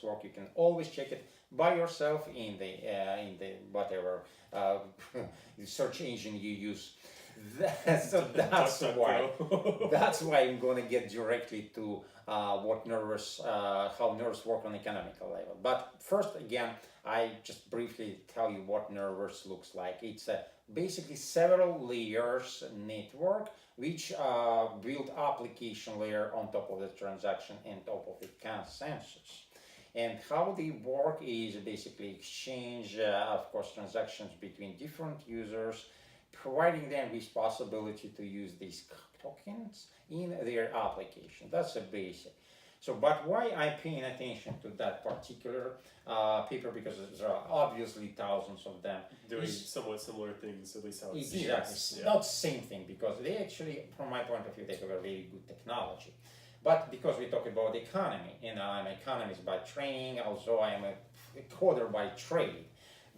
work, you can always check it by yourself in the whatever search engine you use. So that's why I'm going to get directly to what nervous how nerves work on economical level. But first, again, I just briefly tell you what nervous looks like. It's basically several layers network which build application layer on top of the transaction and top of the consensus. And how they work is basically exchange, of course, transactions between different users, providing them with possibility to use these tokens in their application. That's a basic. So, but why I'm paying attention to that particular paper, because there are obviously thousands of them. Doing somewhat similar things, at least how it exactly. seems. Yeah. Not the same thing, because they actually, from my point of view, they have a very good technology. But because we talk about economy, and I'm an economist by training, also I am a coder by trade.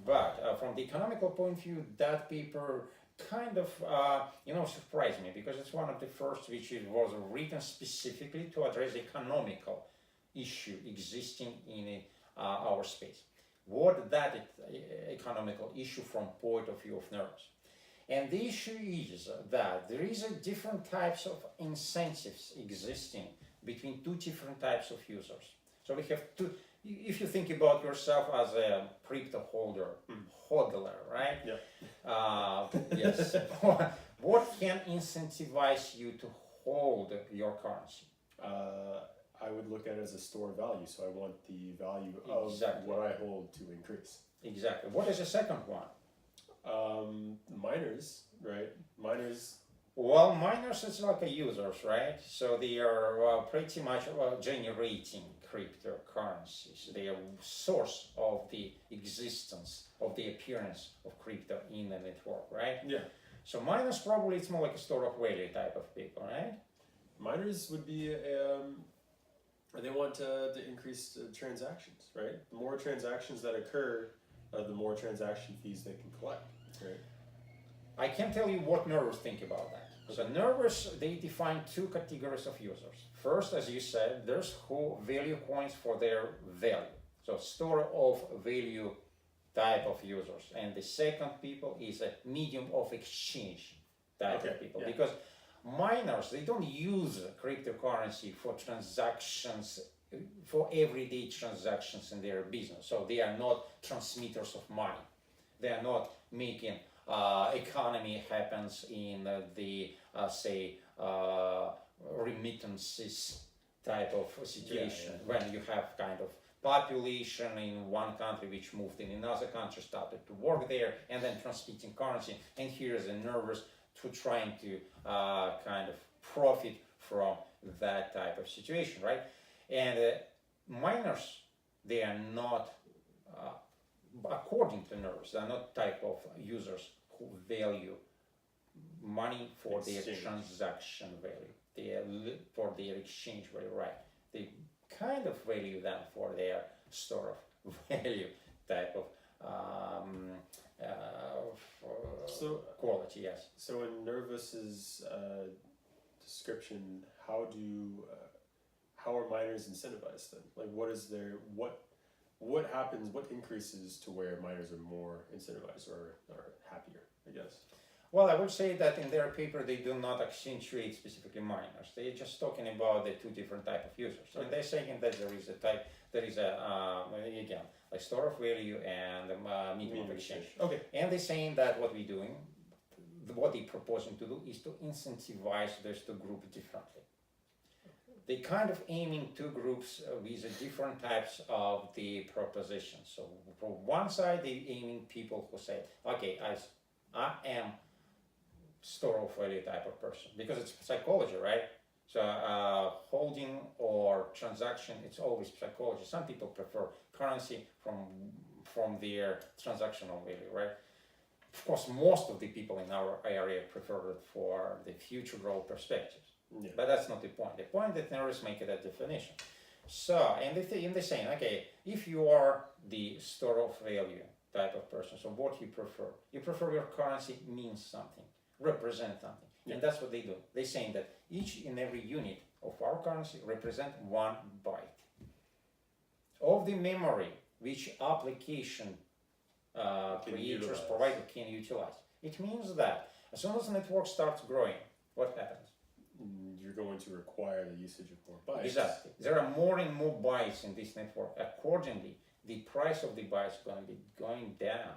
But from the economical point of view, that paper kind of surprised me, because it's one of the first which was written specifically to address economical issue existing in our space. What that economical issue from point of view of nerves. And the issue is that there is a different types of incentives existing between two different types of users. So we have two. If you think about yourself as a crypto holder, hodler, right? Yeah. Yes. What can incentivize you to hold your currency? I would look at it as a store of value. So I want the value of what I hold to increase. Exactly. What is the second one? Miners, right? Miners. Well, miners is like a users, right? So they are pretty much generating cryptocurrencies. They are source of the existence of the appearance of crypto in the network, right? Yeah. So miners probably it's more like a store of value type of people, right? Miners would be they want to increase transactions, right? The more transactions that occur, the more transaction fees they can collect, right? I can tell you what nervous think about that. Okay. So nervous, they define two categories of users. First, as you said, there's who value coins for their value. So store of value type of users. And the second people is a medium of exchange type of people. Yeah. Because miners, they don't use cryptocurrency for transactions, for everyday transactions in their business. So they are not transmitters of money. They are not making economy happens in the remittances type of situation, when you have kind of population in one country which moved in another country, started to work there, and then transmitting currency. And here is a nervous to trying to kind of profit from that type of situation, right? And miners, they are not, according to nerves, they are not type of users who value money for their transaction value, for their exchange value, right? They kind of value them for their store of value type of quality, yes. So in Nervous's description, how are miners incentivized then? Like, what happens, what increases to where miners are more incentivized or happier, I guess? Well, I would say that in their paper they do not accentuate specifically miners. They're just talking about the two different type of users. So they're saying that there is again, like store of value and medium of exchange. Okay. And they're saying that what we're doing, what they're proposing to do is to incentivize those two groups differently. They kind of aiming two groups with different types of the propositions. So from one side, they aiming people who say, okay, I am store of value type of person, because it's psychology, right? So holding or transaction, it's always psychology. Some people prefer currency from their transactional value, right? Of course, most of the people in our area prefer it for the future growth perspectives. Yeah. But that's not the point. The point that nervous make it a definition. So, and they're saying, okay, if you are the store of value type of person, so what you prefer? You prefer your currency means something, represent something. Yeah. And that's what they do. They're saying that each and every unit of our currency represent 1 byte. of the memory which application Can creators, utilize. provider can utilize. It means that as soon as the network starts growing, what happens? You're going to require the usage of more bytes. Exactly. There are more and more bytes in this network. Accordingly, the price of the bytes is going to be going down,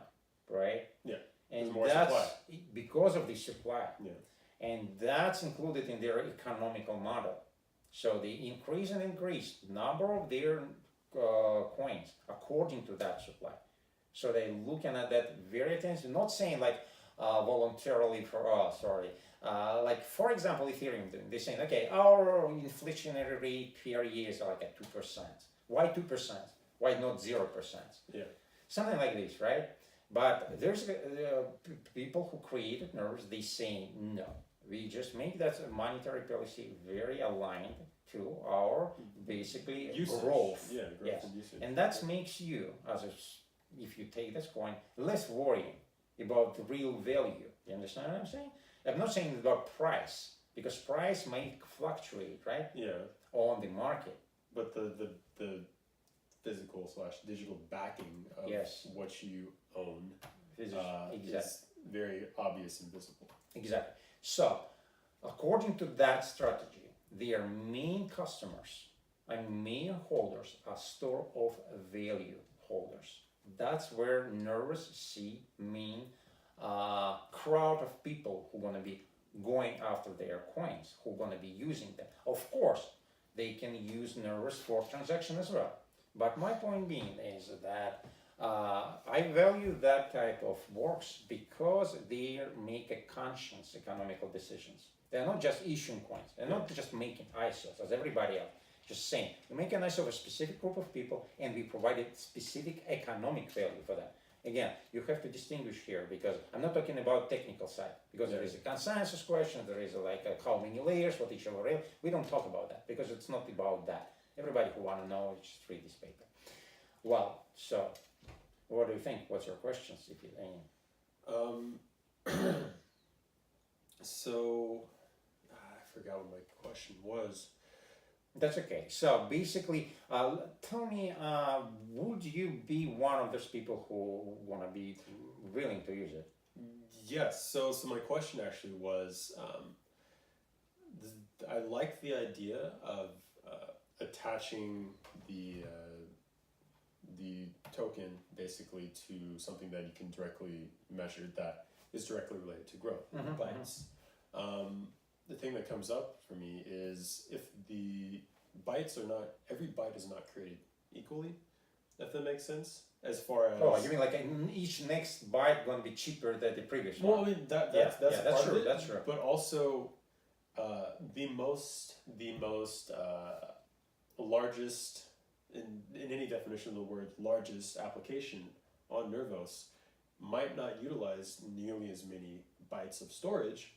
right? Yeah. And There's more that's supply. because of the supply. Yeah. And that's included in their economical model. So they increase number of their coins according to that supply. So they're looking at that very attention, not saying like voluntarily for us, like for example, Ethereum, they're saying, okay, our inflationary rate per year is like at 2%. Why 2%? Why not 0%? Yeah. Something like this, right? But there's people who created Nervos, they say, no, we just make that monetary policy very aligned to our basically Usage. growth. Yeah, growth Yes. and usage. And that makes you, if you take this coin, less worrying about the real value. You understand what I'm saying? I'm not saying about price, because price might fluctuate, right, Yeah. on the market. But the physical / digital backing of Yes. what you own Exactly. is very obvious and visible. Exactly. So, according to that strategy, their main customers and main holders are store of value holders. That's where Nervos see main crowd of people who are going to be going after their coins, who are going to be using them. Of course, they can use Nervos for transaction as well. But my point being is that I value that type of works because they make a conscious economical decisions. They're not just issuing coins. They're not just making ISOs as everybody else. Just saying, we make an ISO of a specific group of people and we provide specific economic value for them. Again, you have to distinguish here because I'm not talking about technical side because there is a consensus question, there is how many layers, what each of are. We don't talk about that because it's not about that. Everybody who want to know, just read this paper. Well, so what do you think? What's your questions, if you any? So I forgot what my question was. That's okay. So basically, tell me, would you be one of those people who want to be willing to use it? Yes. So my question actually was, I like the idea of attaching the token basically to something that you can directly measure that is directly related to growth, bytes. The thing that comes up for me is if the bytes are not, every byte is not created equally, if that makes sense. As far as You mean like each next byte going to be cheaper than the previous well, I one? mean that's that's part true. of it, That's true. but also the most largest in any definition of the word largest application on Nervos might not utilize nearly as many bytes of storage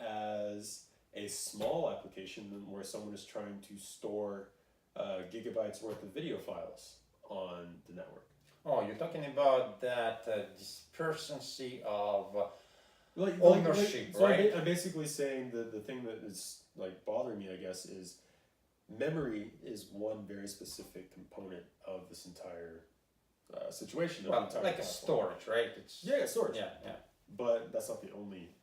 as a small application where someone is trying to store gigabytes worth of video files on the network. Oh, you're talking about that dispersency of Ownership, ownership, so right? I'm basically saying the thing that is like bothering me, I guess, is memory is one very specific component of this entire situation. Of Well, the entire like a platform. storage, right? It's, Yeah, storage. yeah. But that's not the only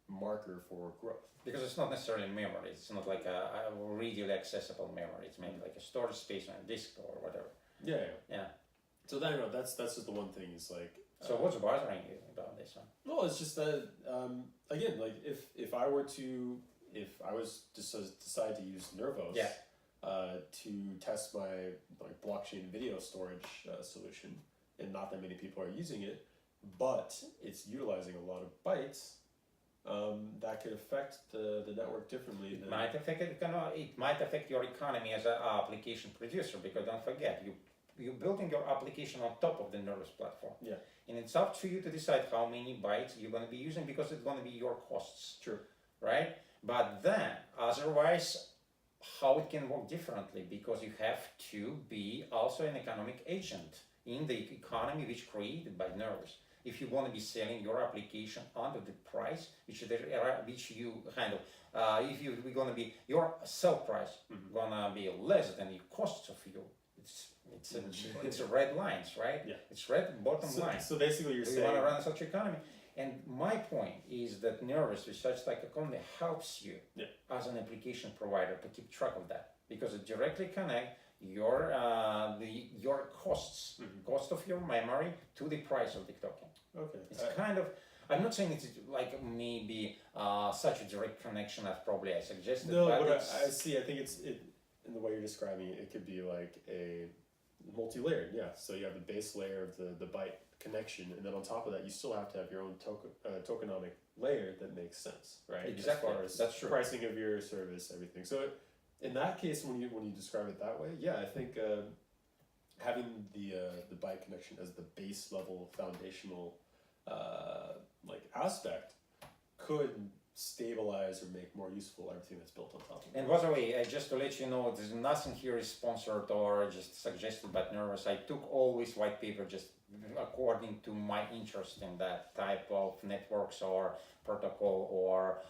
marker for growth. Because it's not necessarily memory. It's not like a readily accessible memory. It's maybe like a storage space on a disk or whatever. Yeah. So that's just the one thing is like. So what's bothering you about this one? No, it's just that again, like if I was to decide to use Nervos to test my blockchain video storage solution, and not that many people are using it, but it's utilizing a lot of bytes, that could affect the network differently. It might affect your economy as an application producer because don't forget you're building your application on top of the Nervos platform. Yeah. And it's up to you to decide how many bytes you're going to be using because it's going to be your costs. True. Right? But then, otherwise, how it can work differently because you have to be also an economic agent in the economy which created by Nervos. if you want to be selling your application under the price which you kind of if we're gonna be your sell price gonna be less than the costs of you. It's a red lines, right? Yeah. It's red bottom line. So basically, you're saying you want to run such economy. And my point is that Nervos with such like economy helps you as an application provider to keep track of that, because it directly connects your costs, cost of your memory to the price of the token. Okay. It's kind of, I'm not saying it's like maybe such a direct connection as probably I suggested. No, but but I see. I think in the way you're describing it, it could be like a multi-layered. Yeah. So you have the base layer of the byte connection, and then on top of that, you still have to have your own tokenomic layer that makes sense, right? Exactly. As far as that's true. Pricing of your service, everything. So in that case, when you describe it that way, yeah, I think having the byte connection as the base level foundational like aspect could stabilize or make more useful everything that's built on top of it. And by the way, just to let you know, there's nothing here is sponsored or just suggested by Nervos. I took always white paper just according to my interest in that type of networks or protocol or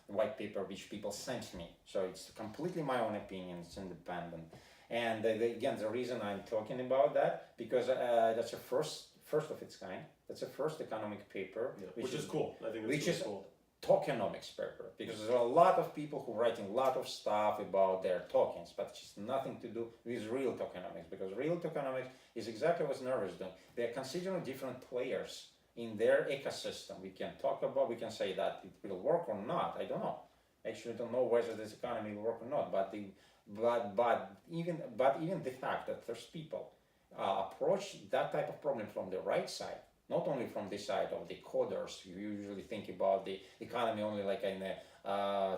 white paper which people sent me. So it's completely my own opinion, it's independent. And again, the reason I'm talking about that, because that's a first of its kind. That's the first economic paper, which is cool. I think which really is cool. Tokenomics paper, because there are a lot of people who are writing a lot of stuff about their tokens, but it's just nothing to do with real tokenomics, because real tokenomics is exactly what Nervos is doing. They're considering different players in their ecosystem. We can say that it will work or not. I don't know. Actually, I don't know whether this economy will work or not. But even the fact that there's people approach that type of problem from the right side, not only from the side of the coders. You usually think about the economy only like in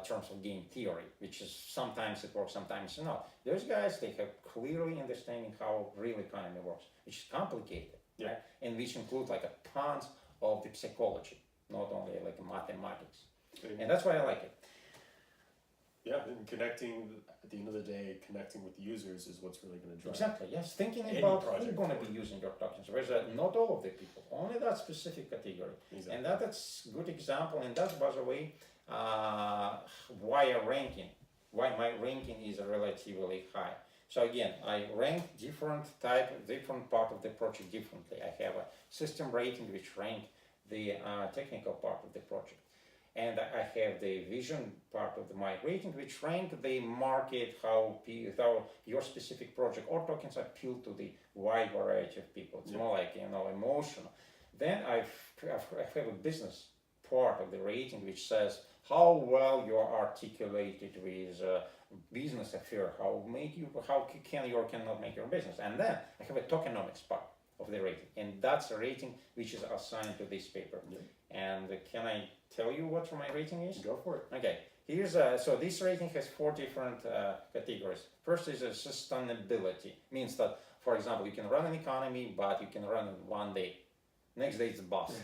terms of game theory, which is sometimes it works, sometimes not. Those guys, they have clearly understanding how real economy works, which is complicated, right? And which includes like a tons of the psychology, not only like mathematics. And that's why I like it. Yeah, and connecting, at the end of the day, connecting with users is what's really going to drive. Exactly, yes. Thinking any about project who's going to be using your tokens, whereas not all of the people, only that specific category. Exactly. And that's a good example, and that's, by the way, why my ranking is relatively high. So again, I rank different part of the project differently. I have a system rating which rank the technical part of the project. And I have the vision part of my rating, which rank the market, how your specific project or tokens appeal to the wide variety of people. It's more like, emotional. Then I have a business part of the rating, which says how well you are articulated with business affair, how can you or cannot make your business. And then I have a tokenomics part of the rating, and that's a rating which is assigned to this paper. And can I tell you what my rating is? Go for it. Okay, here's so this rating has 4 different categories. First is a sustainability, means that, for example, you can run an economy, but you can run it one day. Next day it's bust.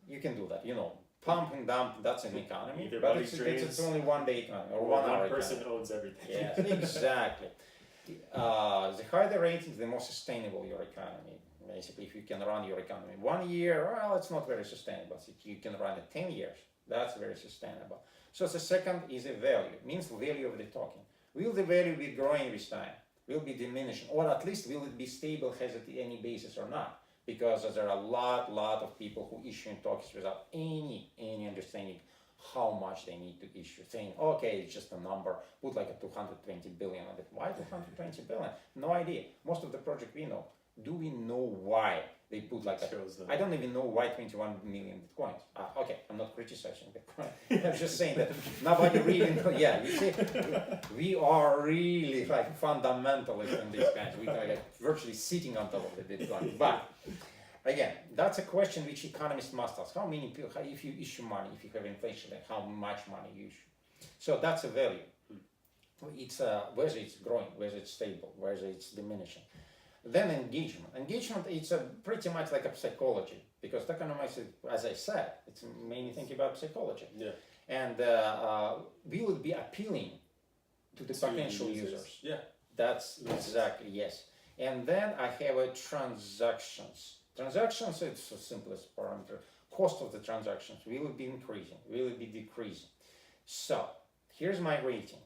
You can do that, pump and dump, that's an economy, but it's only 1 day economy or 1 hour. One person economy. owns everything. Yes, exactly. The higher the rating, the more sustainable your economy. Basically, if you can run your economy 1 year, well, it's not very sustainable. If you can run it 10 years, that's very sustainable. So the second is a value, means the value of the token. Will the value be growing with time? Will be diminishing? Or at least will it be stable, has it any basis or not? Because there are a lot of people who issue tokens without any understanding how much they need to issue, saying, okay, it's just a number, put like a 220 billion on it. Why 220 billion? No idea. Most of the project we know. Do we know why they put like that? I don't even know why 21 million bitcoins. Okay, I'm not criticizing Bitcoin. I'm just saying that nobody really knows. Yeah, you see, we are really like fundamentalists in these kinds. We are like virtually sitting on top of the Bitcoin. But again, that's a question which economists must ask. How many people, if you issue money, if you have inflation, like how much money you issue? So that's a value. It's whether it's growing, whether it's stable, whether it's diminishing. Then engagement. Engagement, it's pretty much like a psychology, because tokenomics, as I said, it's mainly thinking about psychology. Yeah. And we will be appealing to the potential users. Yeah. That's exactly, yes. And then I have a transactions Transactions, it's the simplest parameter. Cost of the transactions, will it be increasing? Will it be decreasing? So, here's my rating.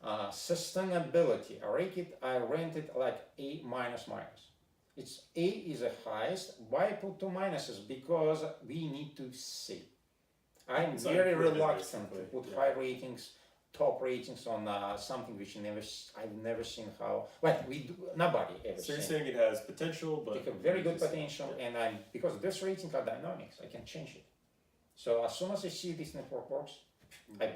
Sustainability, I rate it like A minus minus. It's A is the highest. Why put two minuses? Because we need to see. I'm very reluctant to put high ratings, top ratings on something which I've never seen how. Well, nobody ever. So you're saying it has potential, but very good potential, and because this rating are dynamics, I can change it. So as soon as I see this network works, I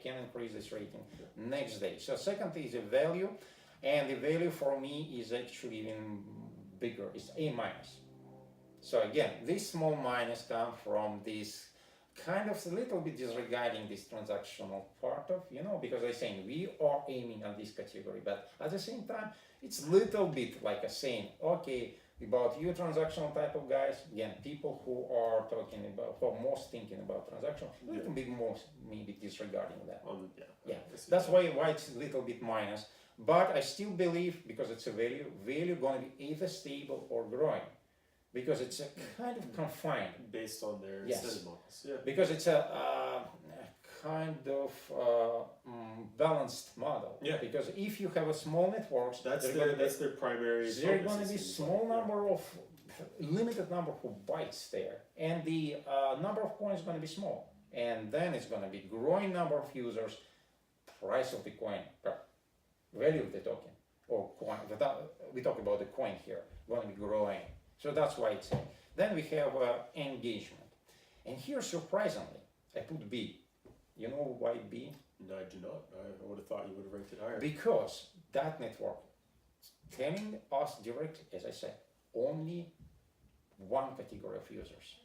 can increase this rating next day. So second is the value, and the value for me is actually even bigger. It's A minus. So again, this small minus come from this kind of a little bit disregarding this transactional part of, because I'm saying we are aiming at this category, but at the same time, it's a little bit like a saying, okay, about you transactional type of guys, again, people who are talking about, who are most thinking about transactional, a little bit more maybe disregarding that. That's why it's a little bit minus, but I still believe, because it's a value going to be either stable or growing. Because it's a kind of confined. Based on their incentive models. Yeah. Because it's a kind of balanced model. Yeah. Because if you have a small networks, that's their primary. There are going to be limited number of bytes there, and the number of coins is going to be small, and then it's going to be growing number of users, price of the coin, value of the token or coin. We talk about the coin here, going to be growing. So that's why it's A. Then we have engagement. And here, surprisingly, I put B. You know why B? No, I do not. I would have thought you would have ranked it higher. Because that network is telling us directly, as I said, only one category of users.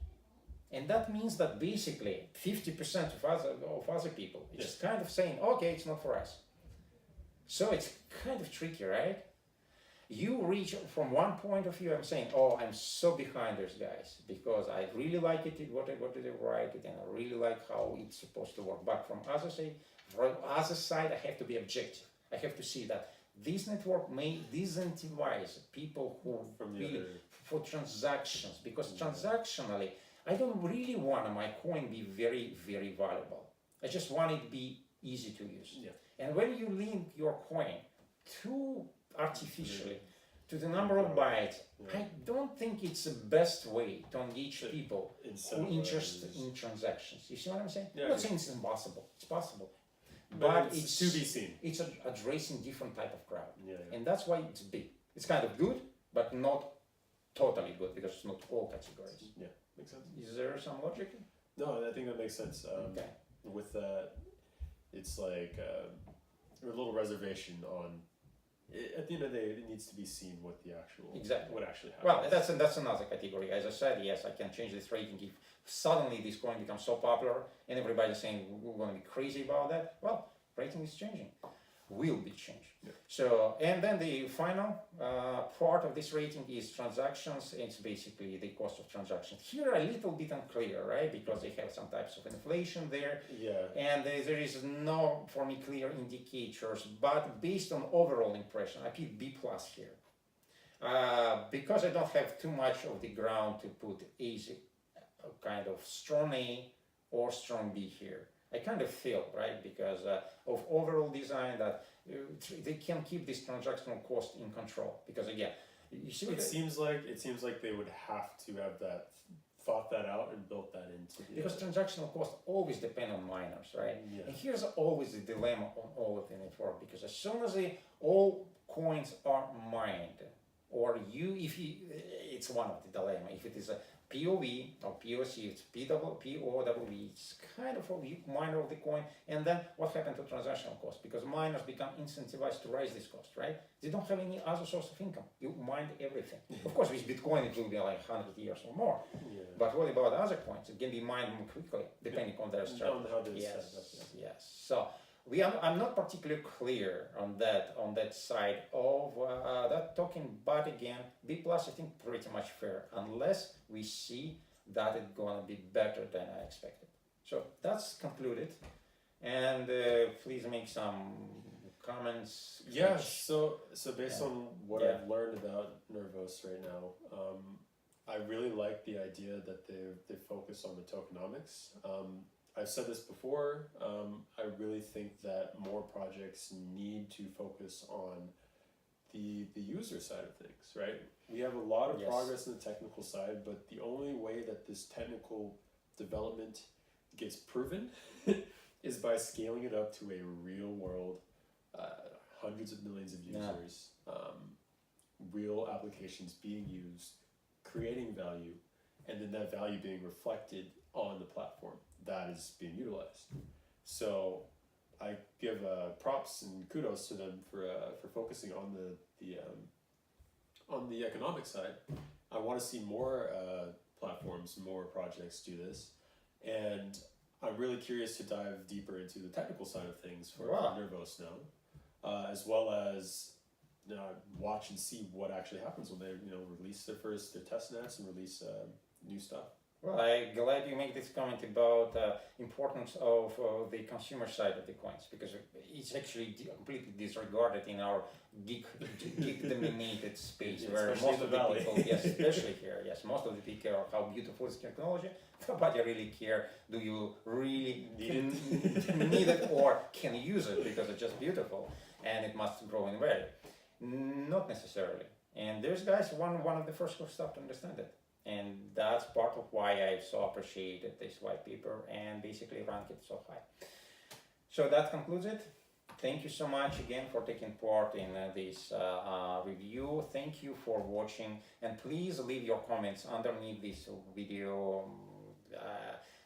And that means that basically 50% of other people is kind of saying, okay, it's not for us. So it's kind of tricky, right? You reach from one point of view, I'm saying, oh, I'm so behind those guys because I really like it, what they write it, and I really like how it's supposed to work. But from other side, I have to be objective. I have to see that this network may disincentivize people who for transactions, because transactionally, I don't really want my coin be very, very valuable. I just want it to be easy to use. Yeah. And when you link your coin to artificially to the number of bytes, I don't think it's the best way to engage people who are interested in transactions. You see what I'm saying? I'm not saying it's impossible. It's possible. But it's to be seen. It's addressing different type of crowd. And that's why it's big. It's kind of good, but not totally good because it's not all categories. Yeah, makes sense. Is there some logic? No, I think that makes sense. With that, it's like a little reservation on. At the end of the day, it needs to be seen what the actual what actually happens. Well, that's another category. As I said, yes, I can change this rating if suddenly this coin becomes so popular and everybody's saying we're going to be crazy about that. Well, rating is changing, will be changed. Yeah. So, and then the final part of this rating is transactions. It's basically the cost of transactions. Here a little bit unclear, right? Because they have some types of inflation there. Yeah. And there is no, for me, clear indicators. But based on overall impression, I put B plus here. Because I don't have too much of the ground to put easy, kind of strong A or strong B here. I kind of feel, right, because of overall design that they can keep this transactional cost in control. Because again, you see, it seems like they would have to have thought that out and built that into the. Because transactional costs always depend on miners, right? Yeah. And here's always the dilemma on all of the network, because as soon as all coins are mined, or it's one of the dilemma. If it is a POV or POC, it's POW, it's kind of a miner of the coin. And then what happened to transactional cost? Because miners become incentivized to raise this cost, right? They don't have any other source of income. You mined everything. Of course, with Bitcoin, it will be like 100 years or more. Yeah. But what about other coins? It can be mined more quickly, depending on their strategy. Yes. So I'm not particularly clear on that side of that token, but again, B plus I think pretty much fair, unless we see that it's gonna be better than I expected. So that's concluded, and please make some comments? Yeah, so based on what Yeah. I've learned about Nervos right now, I really like the idea that they focus on the tokenomics. I've said this before. I really think that more projects need to focus on the user side of things, right? We have a lot of Yes. progress in the technical side, but the only way that this technical development gets proven is by scaling it up to a real world, hundreds of millions of users, real applications being used, creating value, and then that value being reflected on the platform that is being utilized. So I give props and kudos to them for focusing on the economic side. I want to see more platforms, more projects do this, and I'm really curious to dive deeper into the technical side of things for Nervos now, as well as watch and see what actually happens when they release their test nets and release new stuff. Well, I'm glad you make this comment about importance of the consumer side of the coins, because it's actually completely disregarded in our geek dominated space, where especially most of the people, yes, especially here, yes, most of the people care how beautiful is technology. Nobody really care. Do you really need it or can use it because it's just beautiful and it must grow in value? Not necessarily. And there's guys one of the first stuff to understand it. And that's part of why I so appreciated this white paper and basically ranked it so high. So that concludes it. Thank you so much again for taking part in this review. Thank you for watching, and please leave your comments underneath this video.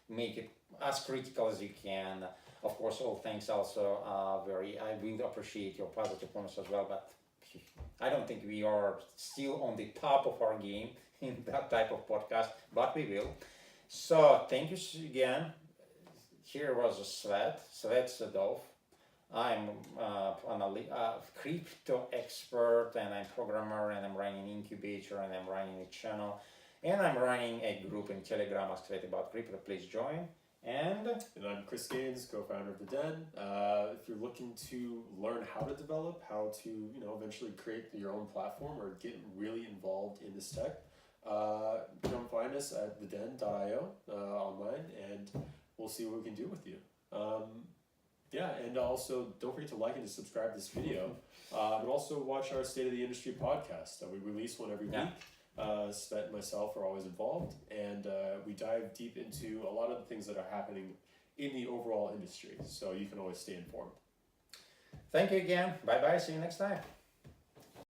Make it as critical as you can. Of course, all thanks also I will appreciate your positive comments as well, but I don't think we are still on the top of our game in that type of podcast, but we will. So thank you again. Here was Svet Sedov. I'm a crypto expert, and I'm programmer, and I'm running an incubator, and I'm running a channel, and I'm running a group in Telegram, Ask Svet About Crypto. Please join. And I'm Chris Gaines, co-founder of The Den. If you're looking to learn how to develop, how to eventually create your own platform or get really involved in this tech, come find us at theden.io online, and we'll see what we can do with you. And also don't forget to like and to subscribe to this video, but also watch our State of the Industry podcast. We release one every week. Svet and myself are always involved, and we dive deep into a lot of the things that are happening in the overall industry, so you can always stay informed. Thank you again. Bye bye. See you next time.